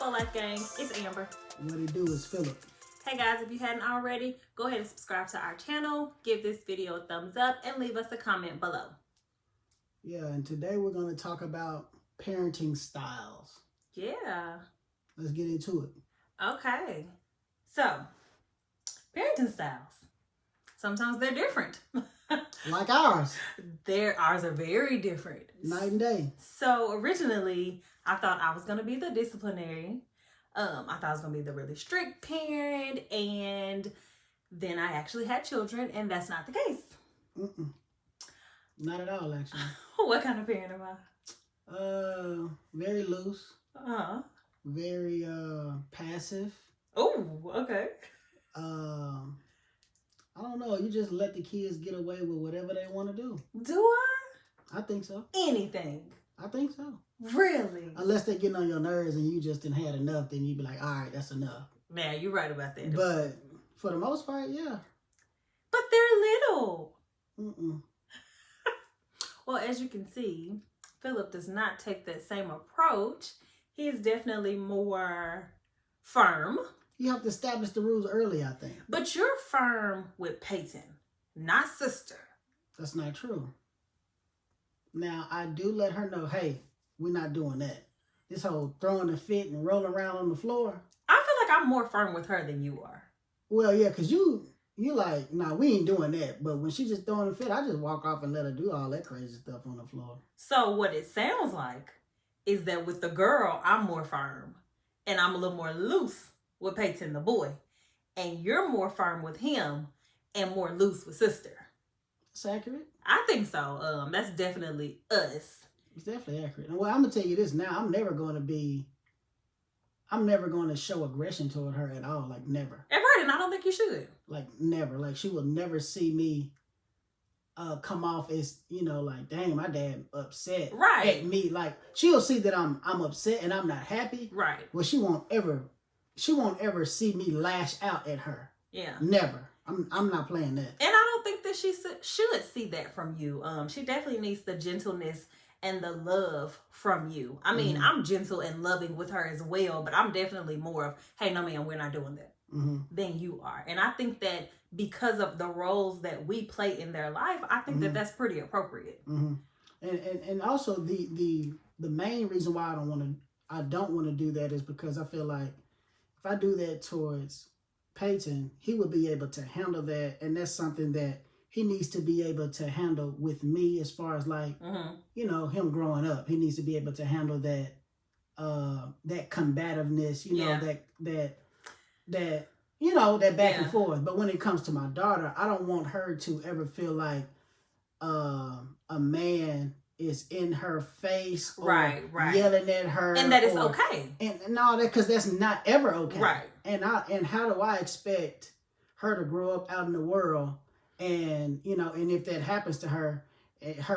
up, Life Gang? It's Amber. What it do is Philip. Hey guys, if you hadn't already, go ahead and subscribe to our channel, give this video a thumbs up, and leave us a comment below. Yeah, and today we're going to talk about parenting styles. Yeah. Let's get into it. Okay. So, parenting styles. Sometimes they're different. Like ours. Ours are very different. Night and day. So originally, I thought I was going to be the disciplinary. I thought I was going to be the really strict parent. And then I actually had children, and that's not the case. Not at all, actually. What kind of parent am I? Very loose. Uh-huh. Very passive. Oh, okay. I don't know. You just let the kids get away with whatever they want to do. Do I? I think so. Anything. I think so. Really? Unless they're getting on your nerves and you just didn't had enough, then you be like, all right, that's enough. Yeah, you're right about that. But for the most part, yeah. But they're little. Mm-mm. Well, as you can see, Philip does not take that same approach. He is definitely more firm. You have to establish the rules early, I think. But you're firm with Peyton, not sister. That's not true. Now, I do let her know, hey, we're not doing that. This whole throwing a fit and rolling around on the floor. I feel like I'm more firm with her than you are. Well, yeah, because you like, nah, we ain't doing that. But when she just throwing a fit, I just walk off and let her do all that crazy stuff on the floor. So what it sounds like is that with the girl, I'm more firm. And I'm a little more loose with Peyton, the boy. And you're more firm with him and more loose with sister. It's accurate. I think so. That's definitely us. It's definitely accurate. Well, I'm going to tell you this now. I'm never going to show aggression toward her at all. Like, never. At right, and I don't think you should. Like, never. Like, she will never see me come off as, like, dang, my dad upset at me. Like, she'll see that I'm upset and I'm not happy. Right. Well, she won't ever see me lash out at her. Yeah. Never. I'm not playing that. And I don't think that she should see that from you. She definitely needs the gentleness and the love from you. I mean, I'm gentle and loving with her as well, but I'm definitely more of, hey, no, man, we're not doing that than you are. And I think that because of the roles that we play in their life, I think that that's pretty appropriate. And also the main reason why I don't want to do that is because I feel like if I do that towards Peyton, he would be able to handle that, and that's something that he needs to be able to handle with me as far as like, him growing up. He needs to be able to handle that that combativeness, that back and forth. But when it comes to my daughter, I don't want her to ever feel like a man is in her face or yelling at her. And that it's okay. And no, because that's not ever okay. Right. And how do I expect her to grow up out in the world and, and if that happens to her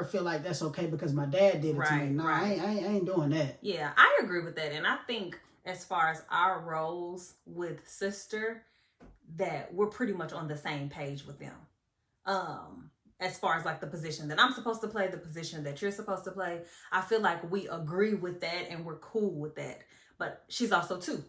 feel like that's okay because my dad did it to me. No, I ain't doing that. Yeah, I agree with that. And I think as far as our roles with sister, that we're pretty much on the same page with them. As far as like the position that I'm supposed to play, the position that you're supposed to play, I feel like we agree with that and we're cool with that. But she's also 2.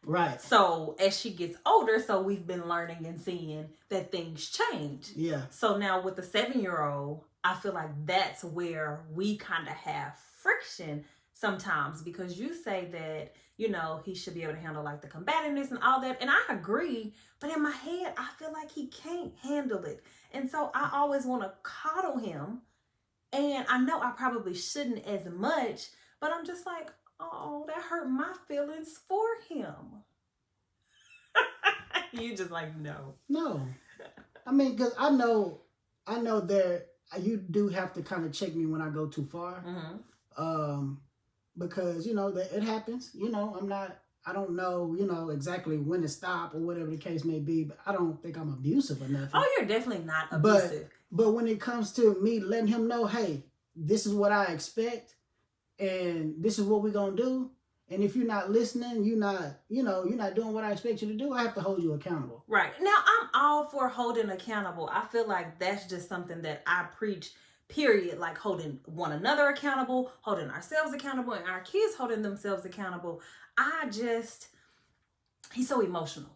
Right. So as she gets older, so we've been learning and seeing that things change. Yeah. So now with the 7-year-old, I feel like that's where we kind of have friction sometimes because you say that, he should be able to handle like the combativeness and all that. And I agree, but in my head, I feel like he can't handle it. And so I always want to coddle him. And I know I probably shouldn't as much, but I'm just like, oh, that hurt my feelings for him. You just like, no. No. I mean, because I know that you do have to kind of check me when I go too far. Because, that it happens. I don't know, exactly when to stop or whatever the case may be, but I don't think I'm abusive or nothing. Oh, you're definitely not abusive. But when it comes to me letting him know, hey, this is what I expect and this is what we're going to do. And if you're not listening, you're not doing what I expect you to do, I have to hold you accountable. Right. Now, I'm all for holding accountable. I feel like that's just something that I preach period, like holding one another accountable, holding ourselves accountable, and our kids holding themselves accountable. He's so emotional.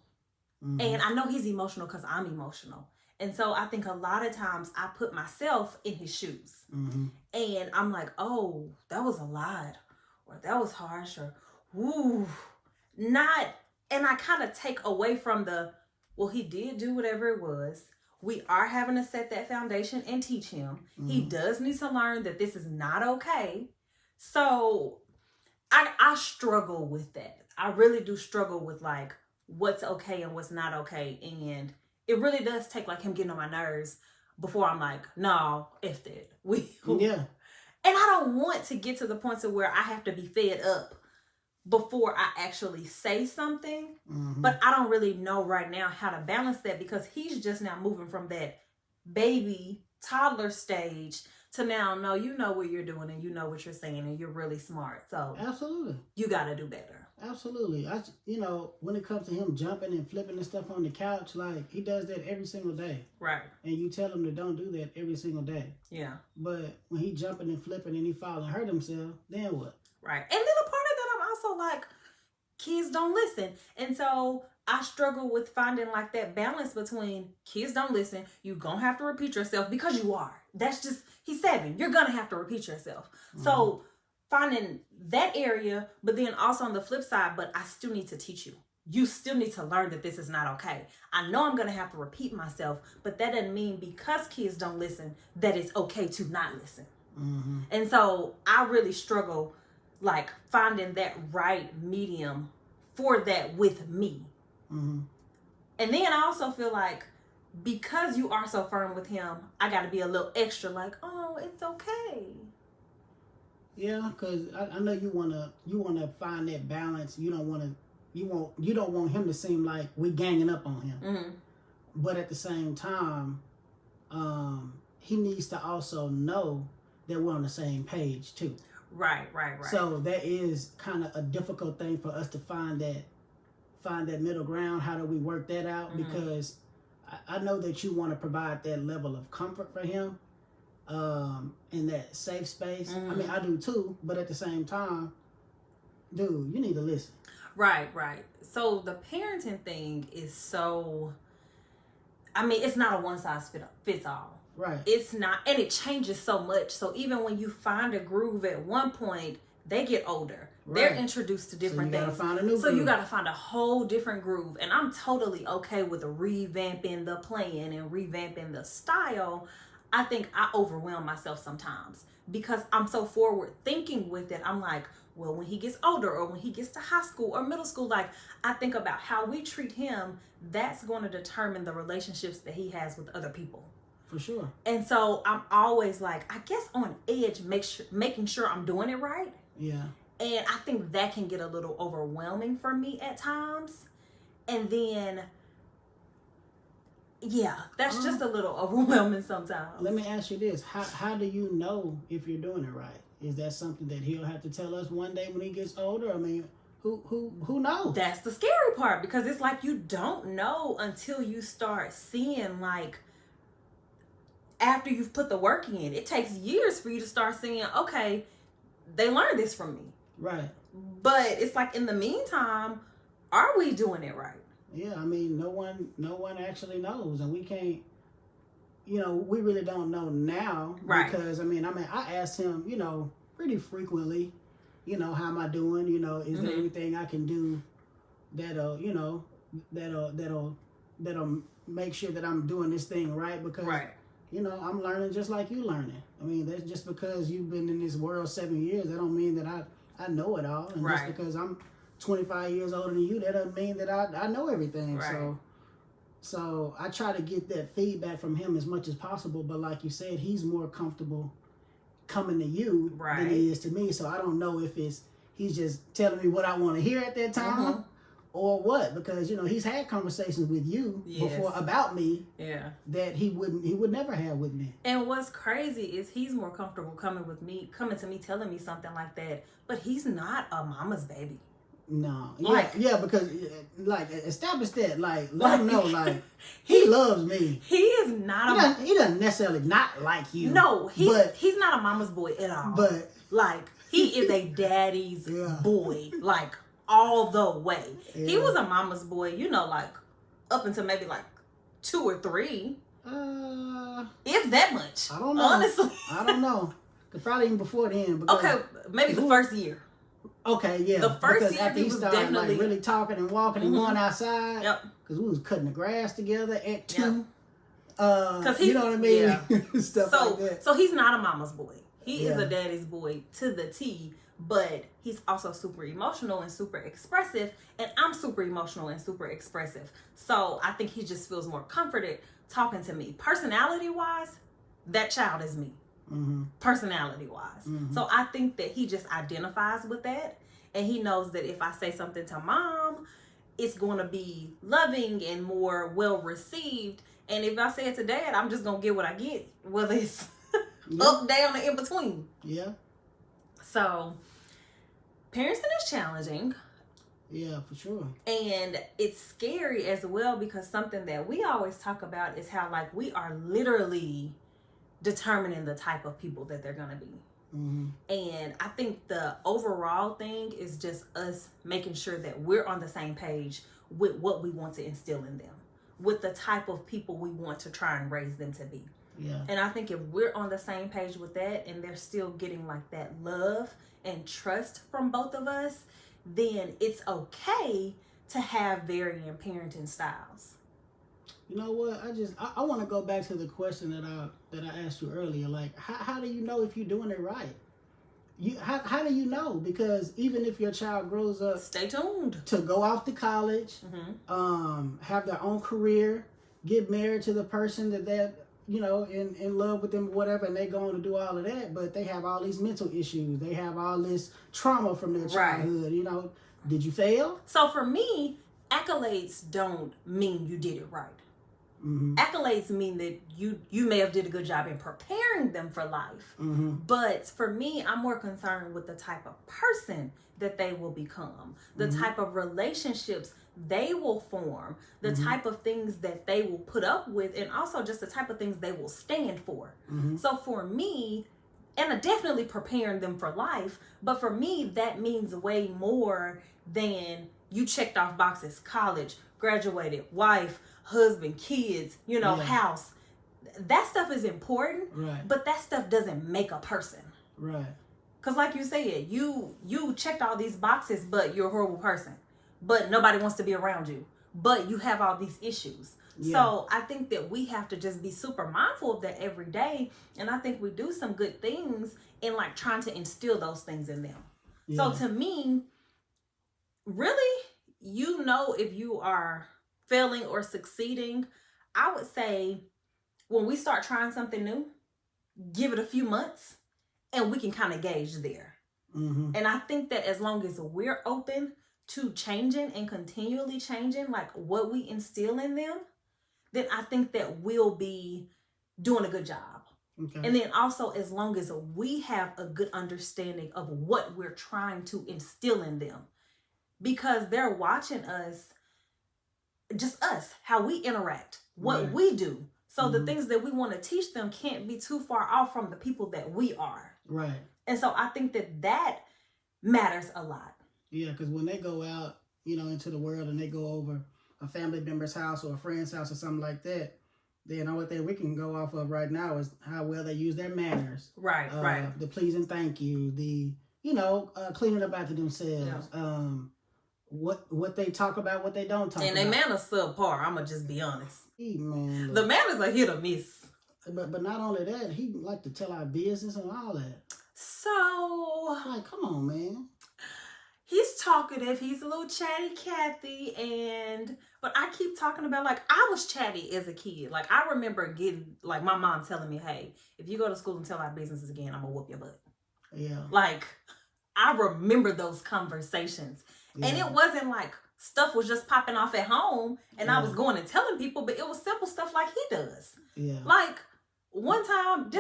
Mm-hmm. And I know he's emotional because I'm emotional. And so I think a lot of times I put myself in his shoes. Mm-hmm. And I'm like, oh, that was a lot, or that was harsh, or woo, not. And I kind of take away from well, he did do whatever it was. We are having to set that foundation and teach him. Mm-hmm. He does need to learn that this is not okay. So I struggle with that. I really do struggle with like what's okay and what's not okay. And it really does take like him getting on my nerves before I'm like, no, F that. Yeah. And I don't want to get to the point to where I have to be fed up before I actually say something. Mm-hmm. But I don't really know right now how to balance that, because he's just now moving from that baby toddler stage to now, no, you know what you're doing and you know what you're saying and you're really smart. So absolutely, you got to do better. Absolutely. When it comes to him jumping and flipping and stuff on the couch, like he does that every single day. Right. And you tell him to don't do that every single day. Yeah. But when he jumping and flipping and he fall and hurt himself, then what? Right. And then a part of that, I'm also like, kids don't listen. And so I struggle with finding like that balance between kids don't listen. You're going to have to repeat yourself because you are. That's just, he's 7. You're going to have to repeat yourself. Mm-hmm. So finding that area, but then also on the flip side, but I still need to teach you. You still need to learn that this is not okay. I know I'm going to have to repeat myself, but that doesn't mean because kids don't listen that it's okay to not listen. Mm-hmm. And so I really struggle like finding that right medium for that with me. Mm-hmm. And then I also feel like because you are so firm with him, I got to be a little extra like, oh, it's okay. Yeah, because I know you wanna find that balance. You don't want him to seem like we ganging up on him. Mm-hmm. But at the same time, he needs to also know that we're on the same page too. Right. So that is kind of a difficult thing for us to find that middle ground. How do we work that out? Mm-hmm. Because I know that you want to provide that level of comfort for him. In that safe space. Mm-hmm. I mean, I do too, but at the same time, dude, you need to listen. Right. So the parenting thing is it's not a one size fits all. Right. It's not, and it changes so much. So even when you find a groove at one point, they get older. Right. They're introduced to different things. So you got to find a whole different groove. And I'm totally okay with revamping the plan and revamping the style. I think I overwhelm myself sometimes because I'm so forward thinking with it. I'm like, well, when he gets older or when he gets to high school or middle school, like I think about how we treat him. That's going to determine the relationships that he has with other people. For sure. And so I'm always like, I guess on edge, making sure I'm doing it right. Yeah. And I think that can get a little overwhelming for me at times. And then yeah, that's just a little overwhelming sometimes. Let me ask you this. How do you know if you're doing it right? Is that something that he'll have to tell us one day when he gets older? I mean, who knows? That's the scary part, because it's like you don't know until you start seeing, like, after you've put the work in. It takes years for you to start seeing, okay, they learned this from me. Right. But it's like in the meantime, are we doing it right? Yeah, I mean, no one actually knows, and we can't, we really don't know now. Right. Because, I asked him, pretty frequently, how am I doing? Is there anything I can do that'll make sure that I'm doing this thing right? Because, I'm learning just like you learning. I mean, that's just because you've been in this world 7 years, that don't mean that I know it all. And just because I'm 25 years older than you, that doesn't mean that I know everything. Right. So I try to get that feedback from him as much as possible. But like you said, he's more comfortable coming to you than he is to me. So I don't know if he's just telling me what I want to hear at that time or what. Because, he's had conversations with you before about me that he would never have with me. And what's crazy is he's more comfortable coming to me, telling me something like that. But he's not a mama's baby. No, Like, because like establish that, like let him know, like he loves me. He is not. He doesn't necessarily not like you. No, he's not a mama's boy at all. But like he is a daddy's boy, like all the way. Yeah. He was a mama's boy, you know, like up until maybe like 2 or 3, if that much. I don't know. Honestly, I don't know. Probably even before then. Okay, maybe the first year. Okay, yeah. The first because year after he started definitely like really talking and walking and going outside. Yep. Because we was cutting the grass together at 2. Yep. Cause you know what I mean? Yeah. Stuff like that. So he's not a mama's boy. He is a daddy's boy to the T. But he's also super emotional and super expressive, and I'm super emotional and super expressive. So I think he just feels more comforted talking to me. Personality wise, that child is me. Mm-hmm. Personality wise. Mm-hmm. So I think that he just identifies with that, and he knows that if I say something to mom, it's going to be loving and more well received, and if I say it to dad, I'm just going to get what I get, whether it's up, down, and in between. Yeah. So parenting is challenging. Yeah, for sure. And it's scary as well, because something that we always talk about is how like we are literally determining the type of people that they're going to be. Mm-hmm. And I think the overall thing is just us making sure that we're on the same page with what we want to instill in them, with the type of people we want to try and raise them to be. Yeah. And I think if we're on the same page with that, and they're still getting like that love and trust from both of us, then it's okay to have varying parenting styles. You know what? I want to go back to the question that I asked you earlier. Like, how do you know if you're doing it right? How do you know? Because even if your child grows up, stay tuned to go off to college, have their own career, get married to the person that they're in love with them, whatever, and they go on to do all of that, but they have all these mental issues. They have all this trauma from their childhood. Right. Did you fail? So for me, accolades don't mean you did it right. Mm-hmm. Accolades mean that you may have did a good job in preparing them for life. Mm-hmm. But for me, I'm more concerned with the type of person that they will become, the type of relationships they will form, the type of things that they will put up with, and also just the type of things they will stand for. Mm-hmm. So for me, and definitely preparing them for life, but for me, that means way more than you checked off boxes: college, graduated, wife, husband, kids, house. That stuff is important, right? But that stuff doesn't make a person, right? Because like you said, you checked all these boxes, but you're a horrible person. But nobody wants to be around you. But you have all these issues. Yeah. So I think that we have to just be super mindful of that every day. And I think we do some good things in like trying to instill those things in them. Yeah. So to me, really, if you are failing or succeeding, I would say when we start trying something new, give it a few months and we can kind of gauge there. Mm-hmm. And I think that as long as we're open to changing and continually changing like what we instill in them, then I think that we'll be doing a good job. Okay. And then also, as long as we have a good understanding of what we're trying to instill in them, because they're watching us, just us, how we interact, what we do. So the things that we want to teach them can't be too far off from the people that we are. Right. And so I think that matters a lot. Yeah, because when they go out, into the world and they go over a family member's house or a friend's house or something like that, then all that we can go off of right now is how well they use their manners. Right, right. The please and thank you, the, cleaning up after themselves. Yeah. What they talk about, what they don't talk about. And their manners subpar, I'm going to just be honest. Man, the manners are hit or miss. But not only that, he like to tell our business and all that. So... like, come on, man. He's talkative. He's a little chatty Cathy, but I keep talking about, like, I was chatty as a kid. Like, I remember getting, like, my mom telling me, hey, if you go to school and tell our businesses again, I'm going to whoop your butt. Yeah. Like, I remember those conversations. Yeah. And it wasn't like stuff was just popping off at home and I was going and telling people, but it was simple stuff like he does. Yeah. Like, one time,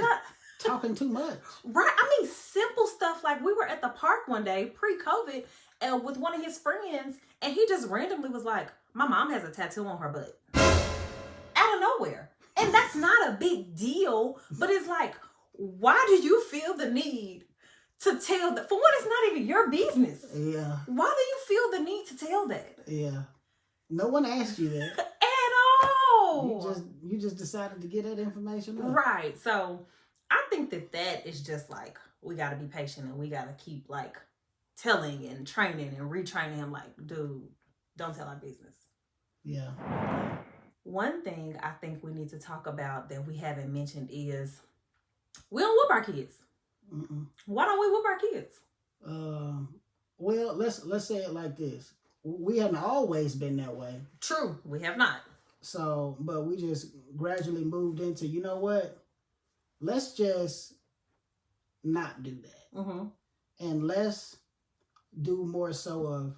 talking too much. Right. I mean, simple stuff like we were at the park one day, pre-COVID, with one of his friends, and he just randomly was like, my mom has a tattoo on her butt. Out of nowhere. And that's not a big deal, but it's like, why do you feel the need to tell that? For one, it's not even your business. Yeah. Why do you feel the need to tell that? Yeah. No one asked you that. At all. You just decided to get that information up. Right. So I think that is just like, we got to be patient and we got to keep like telling and training and retraining him like, dude, don't tell our business. Yeah. One thing I think we need to talk about that we haven't mentioned is we don't whoop our kids. Mm-mm. Why don't we whoop our kids? Well, let's say it like this. We haven't always been that way. True, we have not. So, but we just gradually moved into, you know what? Let's just not do that. Mm-hmm. And let's do more so of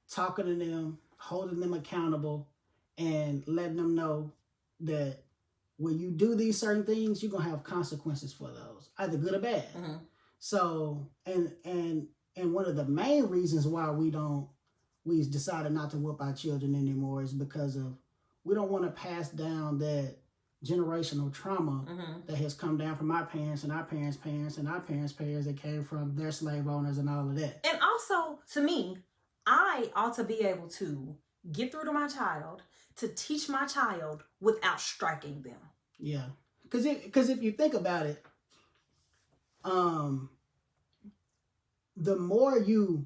talking to them, holding them accountable, and letting them know that when you do these certain things, you're going to have consequences for those, either good or bad. Mm-hmm. So, and one of the main reasons why we decided not to whoop our children anymore is because of, we don't want to pass down that generational trauma that has come down from our parents and our parents' parents and our parents' parents that came from their slave owners and all of that. And also, to me, I ought to be able to get through to my child, to teach my child without striking them. Yeah. Because if you think about it, the more you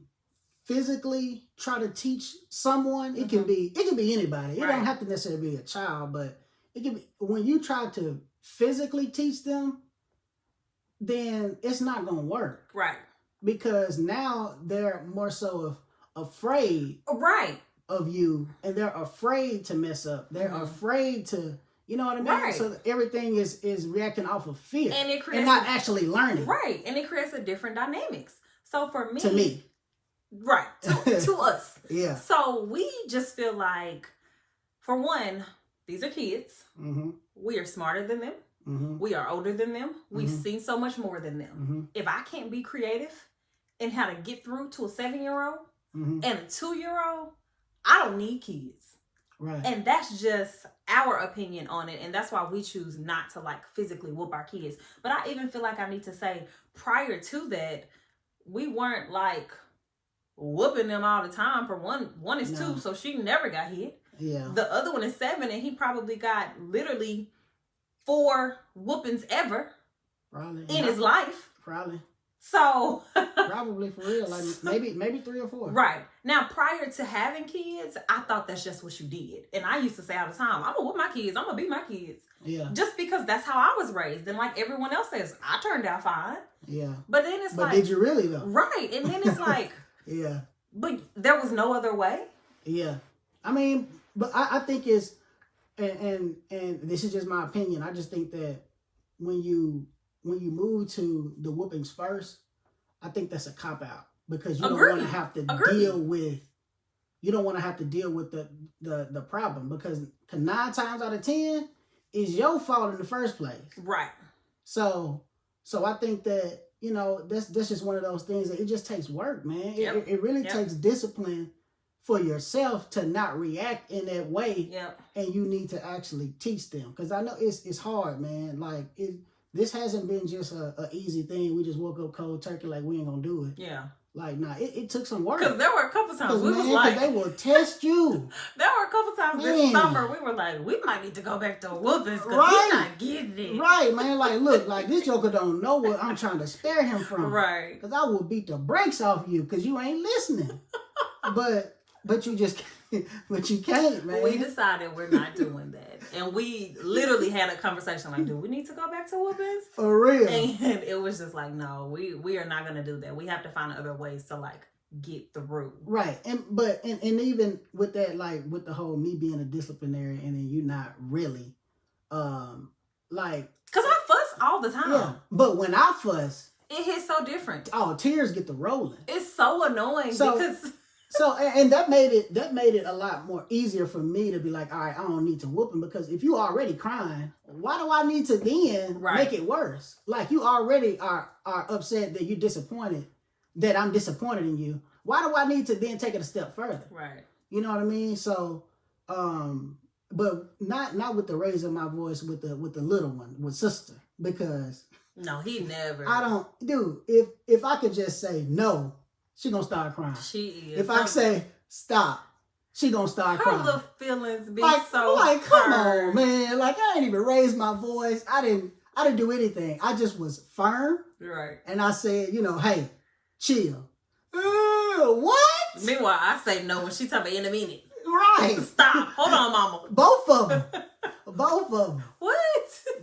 physically try to teach someone, it can be anybody. It don't have to necessarily be a child, but it can be, when you try to physically teach them, then it's not going to work. Right. Because now they're more so afraid of you, and they're afraid to mess up. They're afraid to, you know what I mean? Right. So everything is reacting off of fear And not actually learning. Right. And it creates a different dynamics. So for me. To me. Right. To us. Yeah. So we just feel like, for one, these are kids. Mm-hmm. We are smarter than them. Mm-hmm. We are older than them. We've seen so much more than them. Mm-hmm. If I can't be creative in how to get through to a 7-year-old and a 2-year-old, I don't need kids. Right. And that's just our opinion on it. And that's why we choose not to like physically whoop our kids. But I even feel like I need to say, prior to that, we weren't like whooping them all the time. For one is 2, so she never got hit. Yeah. The other one is 7, and he probably got literally 4 whoopings ever in his life. Probably. So probably, for real, like maybe 3 or 4. Right. Now, prior to having kids, I thought that's just what you did. And I used to say all the time, I'm gonna whoop my kids, I'm gonna beat my kids. Yeah. Just because that's how I was raised. And like everyone else says, I turned out fine. Yeah. But then it's like, did you really though? Right. And then it's like, yeah. But there was no other way. Yeah. I mean, but I think it's, and this is just my opinion, I just think that when you move to the whoopings first, I think that's a cop out, because you don't want to have to deal with the problem, because 9 times out of 10 is your fault in the first place. Right. So I think that, you know, that's just one of those things that it just takes work, man. It really takes discipline for yourself to not react in that way. Yep. And you need to actually teach them, because I know it's hard, man. Like this hasn't been just a easy thing. We just woke up cold turkey like we ain't gonna do it. Yeah. Like, nah, it took some work. Because there were a couple times we was like, they will test you. There were a couple times this summer we were like, we might need to go back to whoopings because he's not getting it. Right, man. Like, look, like this joker don't know what I'm trying to spare him from. Right. Because I will beat the brakes off you because you ain't listening. But you just but you can't, man. We decided we're not doing that. And we literally had a conversation like, do we need to go back to whoopings? For real. And it was just like, no, we are not going to do that. We have to find other ways to like get through. Right. And even with that, like with the whole me being a disciplinarian and then you not really, like. Because I fuss all the time. Yeah. But when I fuss. It hits so different. Oh, tears get to rolling. It's so annoying because... So, and that made it a lot more easier for me to be like, all right, I don't need to whoop him, because if you already crying, why do I need to then make it worse? Like, you already are upset that you're disappointed, that I'm disappointed in you. why do I need to then take it a step further? Right. You know what I mean? So, but not with the raising my voice with the little one, with sister, because no, he never. I don't, dude. If I could just say no, she gonna start crying. She is. If I say stop, she gonna start crying. Her little feelings be like, so like, come hurt. on, man. Like, I ain't even raised my voice. I didn't do anything. I just was firm. Right. And I said, you know, hey, chill. What? Meanwhile, I say no when she tell me in a minute. Right. Stop. Hold on, mama. Both of them. Both of them. What?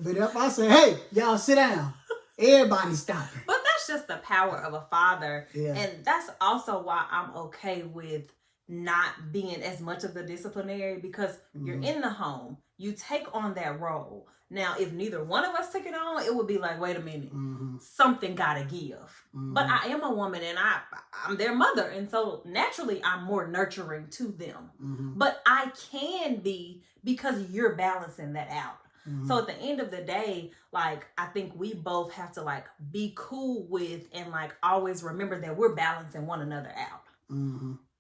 But if I say, hey, y'all sit down, everybody stopping. But that's just the power of a father. Yeah. And that's also why I'm okay with not being as much of the disciplinary, because you're in the home. You take on that role. Now, if neither one of us took it on, it would be like, wait a minute, something gotta give. But I am a woman and I'm their mother. And so naturally I'm more nurturing to them. But I can be, because you're balancing that out. So at the end of the day, like, I think we both have to like be cool with and like always remember that we're balancing one another out.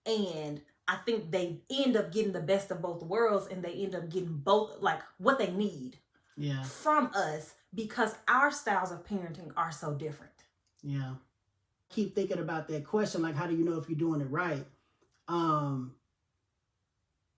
And I think they end up getting the best of both worlds, and they end up getting both like what they need from us, because our styles of parenting are so different. Yeah. Keep thinking about that question, like, how do you know if you're doing it right?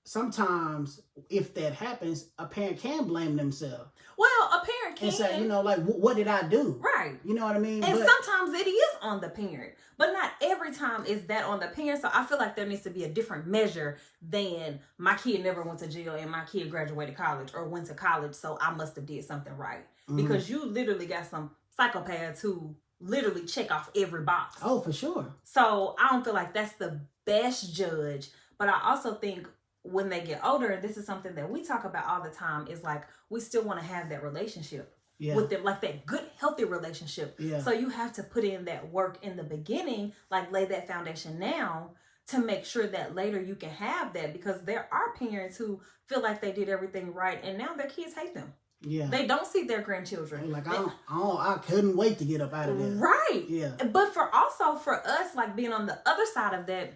Sometimes if that happens, a parent can blame themselves. Well, a parent can. And say, you know, like, what did I do? Right. You know what I mean? And sometimes it is on the parent, but not every time is that on the parent. So I feel like there needs to be a different measure than my kid never went to jail and my kid graduated college or went to college, so I must have did something right. Because you literally got some psychopaths who literally check off every box. Oh, for sure. So I don't feel like that's the best judge. But I also think when they get older, and this is something that we talk about all the time, is like, we still want to have that relationship with them, like that good, healthy relationship. So you have to put in that work in the beginning, like lay that foundation now to make sure that later you can have that, because there are parents who feel like they did everything right and now their kids hate them. Yeah. They don't see their grandchildren. Like, I couldn't wait to get up out of there. Right. Yeah. But for us, like being on the other side of that,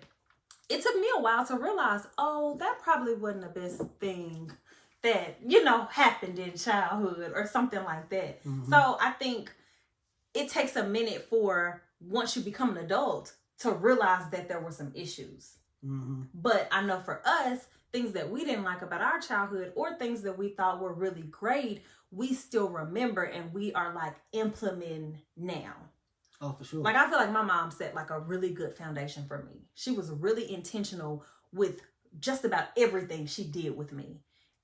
it took me a while to realize, oh, that probably wasn't the best thing that, you know, happened in childhood or something like that. So I think it takes a minute for, once you become an adult, to realize that there were some issues. But I know for us, things that we didn't like about our childhood or things that we thought were really great, we still remember and we are like implementing now. Oh, for sure. Like, I feel like my mom set like a really good foundation for me. She was really intentional with just about everything she did with me.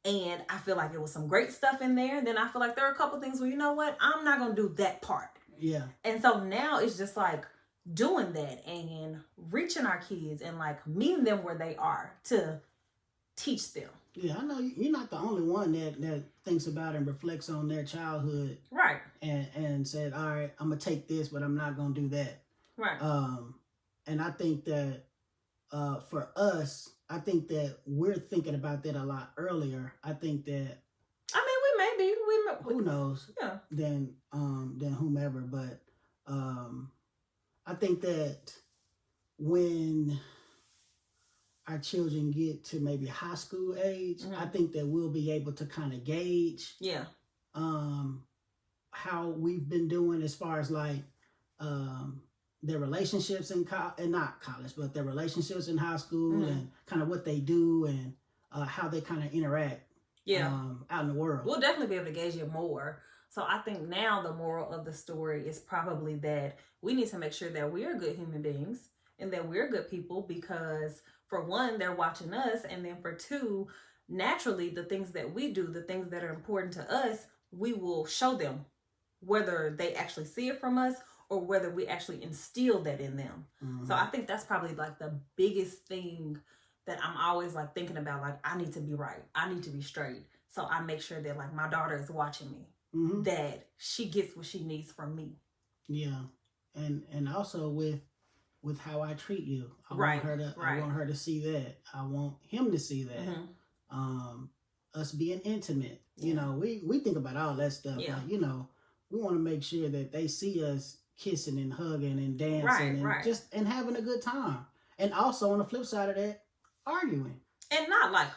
And I feel like it was some great stuff in there. And then I feel like there are a couple things where, you know what, I'm not going to do that part. Yeah. And so now it's just like doing that and reaching our kids and like meeting them where they are to teach them. Yeah, I know you're not the only one that thinks about and reflects on their childhood. Right. And said, all right, I'm going to take this, but I'm not going to do that. Right. And I think that for us, I think that we're thinking about that a lot earlier. I think that, I mean, we may be. Who knows? Yeah. Than whomever. But I think that when our children get to maybe high school age, I think that we'll be able to kind of gauge how we've been doing as far as like their relationships in not college, but their relationships in high school and kind of what they do and how they kind of interact out in the world. We'll definitely be able to gauge it more. So I think now the moral of the story is probably that we need to make sure that we are good human beings and that we're good people, because for one, they're watching us. And then for two, naturally, the things that we do, the things that are important to us, we will show them, whether they actually see it from us or whether we actually instill that in them. So I think that's probably like the biggest thing that I'm always like thinking about. Like, I need to be right. I need to be straight. So I make sure that like my daughter is watching me, that she gets what she needs from me. Yeah. And also with how I treat you. I want her to see that. I want him to see that. Us being intimate. You know, we think about all that stuff. Yeah. Like, you know, we want to make sure that they see us kissing and hugging and dancing and just and having a good time. And also on the flip side of that, arguing. And not like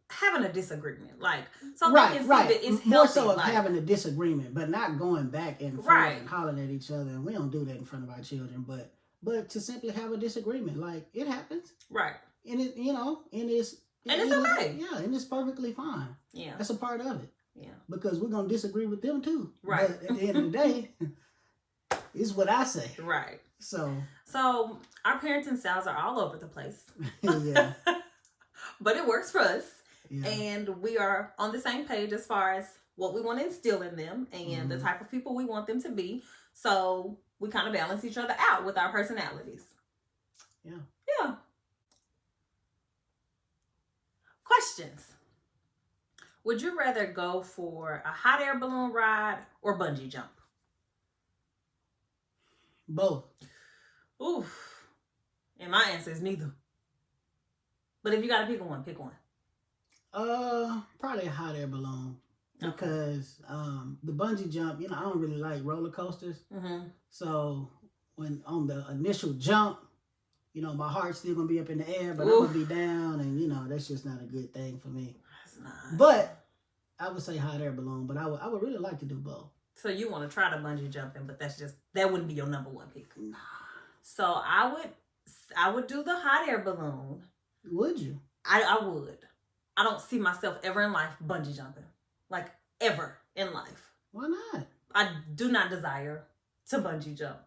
having a disagreement. Like, so Right, they can see right. that it's More healthy. so of like, having a disagreement, but not going back and forth Right. and hollering at each other. And we don't do that in front of our children, but to simply have a disagreement, like it happens, right. and it, you know, and it's okay. Yeah, and it's perfectly fine. Yeah. That's a part of it. Yeah. Because we're gonna disagree with them too. Right. But at the end of the day, it's what I say. Right. So our parenting styles are all over the place. Yeah. But it works for us. Yeah. And we are on the same page as far as what we want to instill in them and the type of people we want them to be. So we kind of balance each other out with our personalities. Yeah. Yeah. Questions. Would you rather go for a hot air balloon ride or bungee jump? Both. Oof. And my answer is neither. But if you got to pick one, pick one. Probably a hot air balloon. Because the bungee jump, you know, I don't really like roller coasters. Mm-hmm. So when on the initial jump, you know, my heart's still gonna be up in the air, but I'm gonna be down, and you know, that's just not a good thing for me. That's not. But I would say hot air balloon, but I would really like to do both. So you want to try the bungee jumping, but that wouldn't be your number one pick. Nah. So I would do the hot air balloon. Would you? I would. I don't see myself ever in life bungee jumping. Like, ever in life. Why not? I do not desire to bungee jump.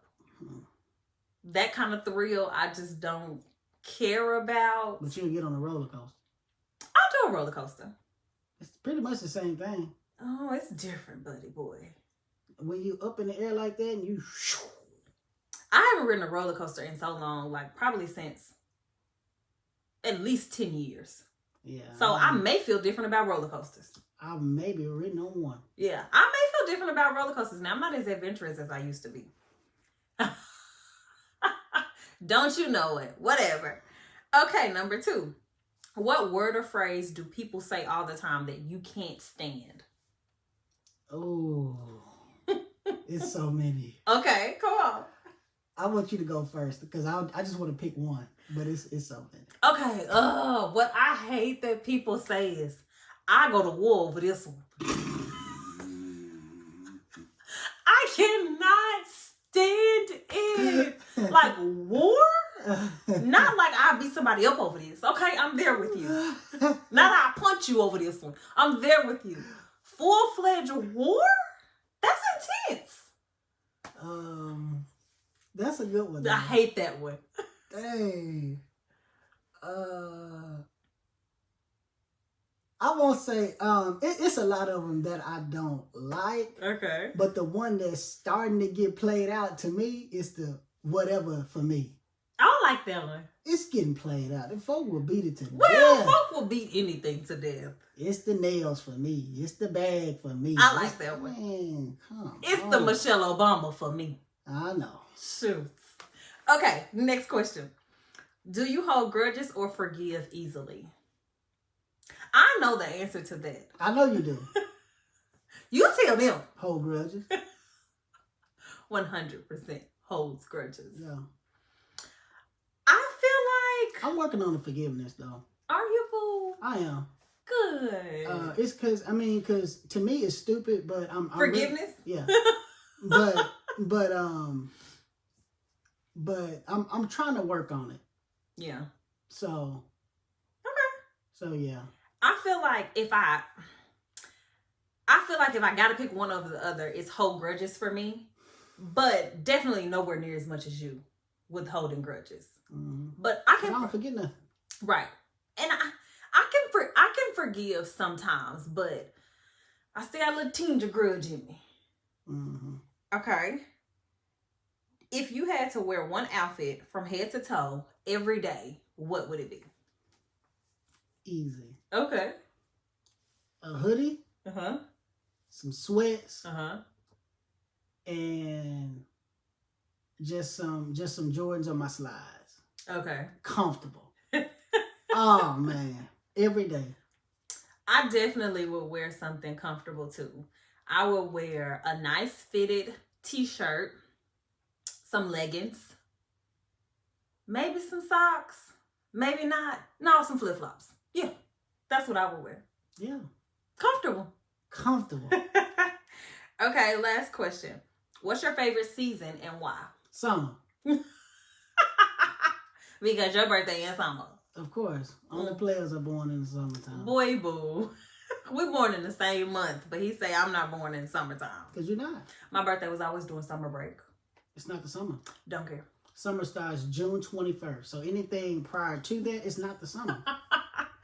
That kind of thrill, I just don't care about. But you'll get on a roller coaster. I'll do a roller coaster. It's pretty much the same thing. Oh, it's different, buddy boy. When you up in the air like that and you... I haven't ridden a roller coaster in so long, like probably since at least 10 years. Yeah. So I may feel different about roller coasters. I've maybe ridden on one. Yeah, I may feel different about roller coasters. Now, I'm not as adventurous as I used to be. Don't you know it? Whatever. Okay, number 2. What word or phrase do people say all the time that you can't stand? Oh, it's so many. Okay, come on. I want you to go first because I just want to pick one, but it's something. Okay, what I hate that people say is, I go to war over this one. I cannot stand it. Like, war? Not like I'll beat somebody up over this. Okay, I'm there with you. Not I'll punch you over this one. I'm there with you. Full-fledged war? That's intense. That's a good one. I hate that one. Dang. I won't say, it's a lot of them that I don't like. Okay. But the one that's starting to get played out to me is the whatever for me. I don't like that one. It's getting played out. And folk will beat it to death. Well, folk will beat anything to death. It's the nails for me. It's the bag for me. I like that one. Man, come it's on. the Michelle Obama for me. I know. Shoot. Okay, next question. Do you hold grudges or forgive easily? I know the answer to that. I know you do. You tell them. Hold grudges. 100% holds grudges. Yeah. I feel like... I'm working on the forgiveness, though. Are you, boo? I am. Good. It's because to me it's stupid, but I'm forgiveness. Really, yeah. but I'm trying to work on it. Yeah. So. Okay. So yeah. I feel like if I gotta pick one over the other, it's hold grudges for me, but definitely nowhere near as much as you with holding grudges. Mm-hmm. But I don't forget nothing. Right, and I can forgive sometimes, but I still got a little tinge of grudge in me. Mm-hmm. Okay. If you had to wear one outfit from head to toe every day, what would it be? Easy. Okay. A hoodie. Uh-huh. Some sweats. Uh-huh. And just some Jordans on my slides. Okay. Comfortable. Oh man. Every day. I definitely would wear something comfortable too. I would wear a nice fitted t-shirt, some leggings, maybe some socks, maybe not. No, some flip-flops. Yeah, that's what I would wear. Yeah. Comfortable. Comfortable. Okay, last question. What's your favorite season and why? Summer. Because your birthday in summer. Of course. Only players are born in the summertime. Boy, boo. We're born in the same month, but he say I'm not born in summertime. Because you're not. My birthday was always during summer break. It's not the summer. Don't care. Summer starts June 21st. So anything prior to that, it's not the summer.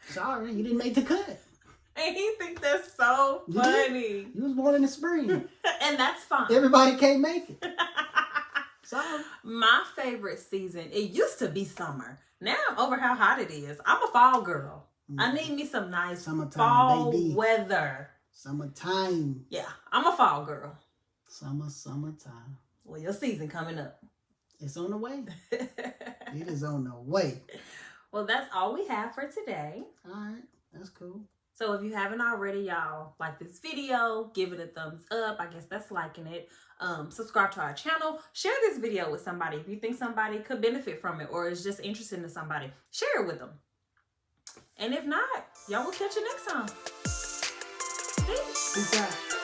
Sorry, you didn't make the cut. And he think that's so funny. You was born in the spring. And that's fine. Everybody can't make it. Sorry. My favorite season, it used to be summer. Now I'm over how hot it is. I'm a fall girl. I need me some nice summertime, fall baby. weather. Summertime. Yeah, I'm a fall girl. Summertime. Well, your season coming up. It's on the way. It is on the way. Well, that's all we have for today. All right. That's cool. So if you haven't already, y'all, like this video, give it a thumbs up. I guess that's liking it. Subscribe to our channel. Share this video with somebody. If you think somebody could benefit from it or is just interested in somebody, share it with them. And if not, y'all will catch you next time. Peace. Peace out.